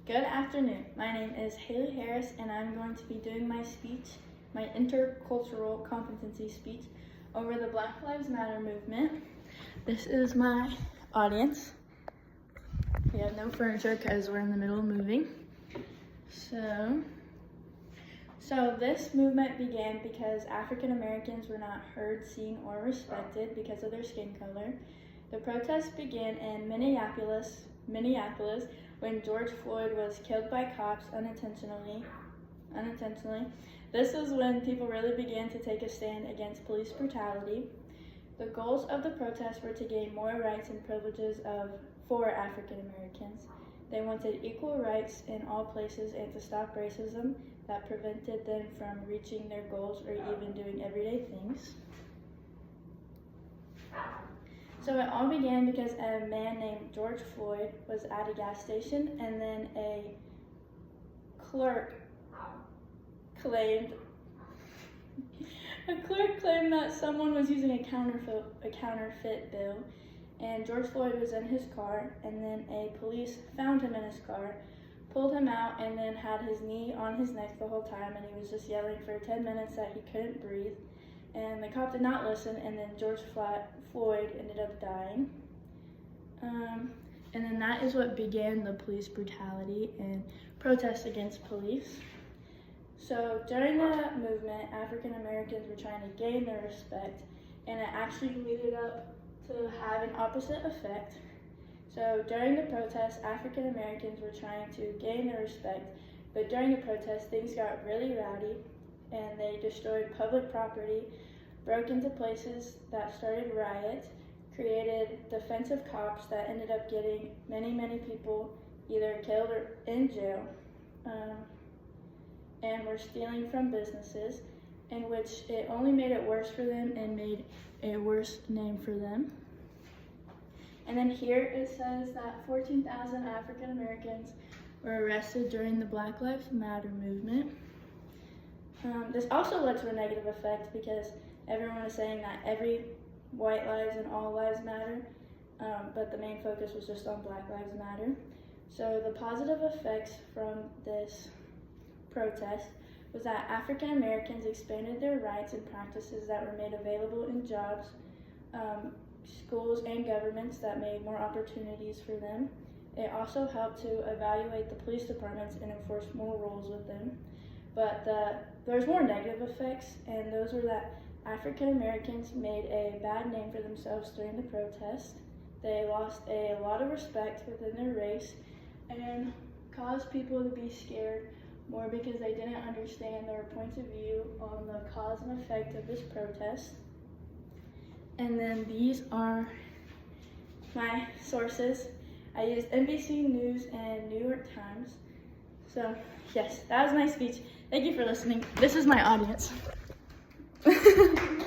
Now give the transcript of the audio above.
Good afternoon. My name is Haleigh Harris, and I'm going to be doing my speech, my Intercultural Competency speech, over the Black Lives Matter movement. This is my audience. We have no furniture because we're in the middle of moving. So this movement began because African Americans were not heard, seen, or respected because of their skin color. The protests began in Minneapolis, when George Floyd was killed by cops unintentionally. This was when people really began to take a stand against police brutality. The goals of the protests were to gain more rights and privileges for African Americans. They wanted equal rights in all places and to stop racism that prevented them from reaching their goals or even doing everyday things. So it all began because a man named George Floyd was at a gas station, and then a clerk claimed that someone was using a counterfeit bill, and George Floyd was in his car, and then a police found him in his car, pulled him out, and then had his knee on his neck the whole time, and he was just yelling for 10 minutes that he couldn't breathe. And the cop did not listen, and then George Floyd ended up dying. And then that is what began the police brutality and protests against police. So during the movement, African Americans were trying to gain their respect, and it actually leaded up to have an opposite effect. So during the protests, African Americans were trying to gain their respect, but during the protests, things got really rowdy, and they destroyed public property, broke into places that started riots, created defensive cops that ended up getting many people either killed or in jail, and were stealing from businesses, in which it only made it worse for them and made a worse name for them. And then here it says that 14,000 African Americans were arrested during the Black Lives Matter movement. This also led to a negative effect because everyone was saying that every white lives and all lives matter, but the main focus was just on Black Lives Matter. So the positive effects from this protest was that African Americans expanded their rights and practices that were made available in jobs, schools, and governments that made more opportunities for them. It also helped to evaluate the police departments and enforce more rules with them. But there's more negative effects, and those were that African Americans made a bad name for themselves during the protest. They lost a lot of respect within their race and caused people to be scared more because they didn't understand their points of view on the cause and effect of this protest. And then these are my sources. I used NBC News and New York Times. So yes, that was my speech. Thank you for listening. This is my audience.